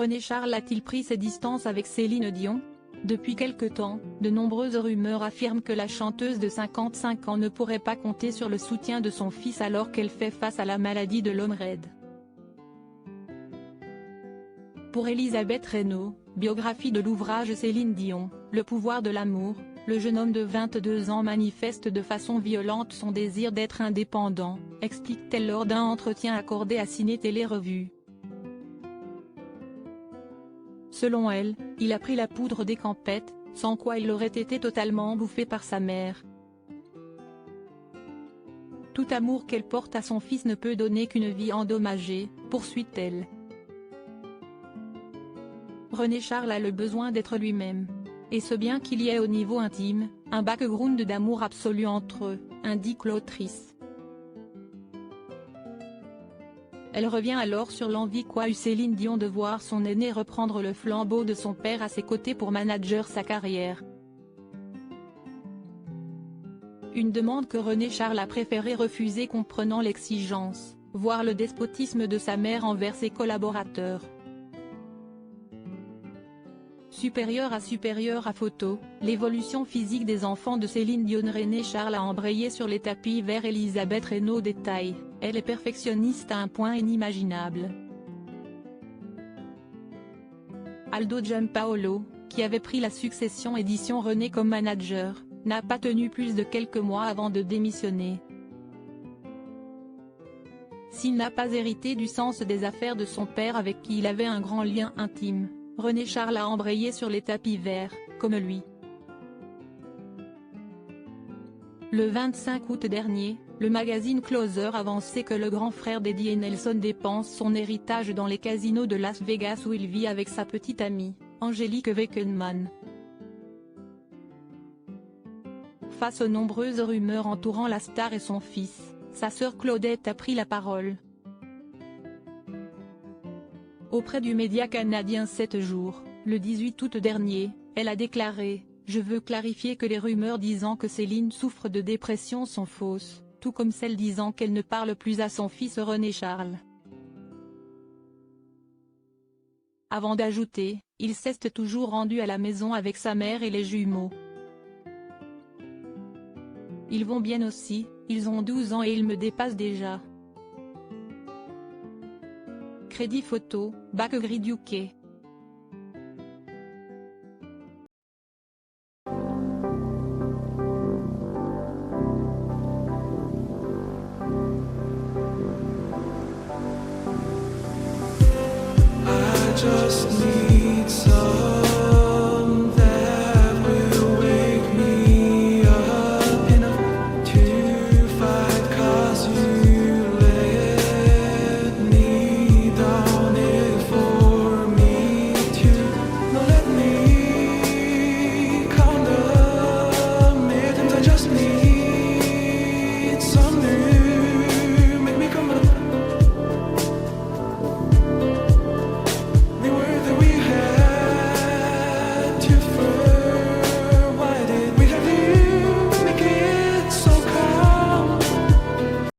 René Charles a-t-il pris ses distances avec Céline Dion? Depuis quelque temps, de nombreuses rumeurs affirment que la chanteuse de 55 ans ne pourrait pas compter sur le soutien de son fils alors qu'elle fait face à la maladie de l'homme raide. Pour Elisabeth Reynaud, biographie de l'ouvrage Céline Dion, Le pouvoir de l'amour, le jeune homme de 22 ans manifeste de façon violente son désir d'être indépendant, explique-t-elle lors d'un entretien accordé à Ciné Télé Revue. Selon elle, il a pris la poudre des campettes, sans quoi il aurait été totalement bouffé par sa mère. Tout amour qu'elle porte à son fils ne peut donner qu'une vie endommagée, poursuit-elle. René Charles a le besoin d'être lui-même. Et ce bien qu'il y ait au niveau intime, un background d'amour absolu entre eux, indique l'autrice. Elle revient alors sur l'envie qu'a eue Céline Dion de voir son aîné reprendre le flambeau de son père à ses côtés pour manager sa carrière. Une demande que René Charles a préféré refuser comprenant l'exigence, voire le despotisme de sa mère envers ses collaborateurs. Supérieur à photo, l'évolution physique des enfants de Céline Dion. René Charles a embrayé sur les tapis verts. Elisabeth Reynaud détaille, elle est perfectionniste à un point inimaginable. Aldo Giampaolo, qui avait pris la Succession Édition René comme manager, n'a pas tenu plus de quelques mois avant de démissionner. S'il n'a pas hérité du sens des affaires de son père avec qui il avait un grand lien intime, René Charles a embrayé sur les tapis verts, comme lui. Le 25 août dernier, le magazine Closer avançait que le grand frère d'Eddie Nelson dépense son héritage dans les casinos de Las Vegas où il vit avec sa petite amie, Angélique Weckenmann. Face aux nombreuses rumeurs entourant la star et son fils, sa sœur Claudette a pris la parole. Auprès du média canadien 7 jours, le 18 août dernier, elle a déclaré « Je veux clarifier que les rumeurs disant que Céline souffre de dépression sont fausses, tout comme celles disant qu'elle ne parle plus à son fils René Charles. » Avant d'ajouter, il s'est toujours rendu à la maison avec sa mère et les jumeaux. Ils vont bien aussi, ils ont 12 ans et ils me dépassent déjà. Crédit photo, Bakegrid UK.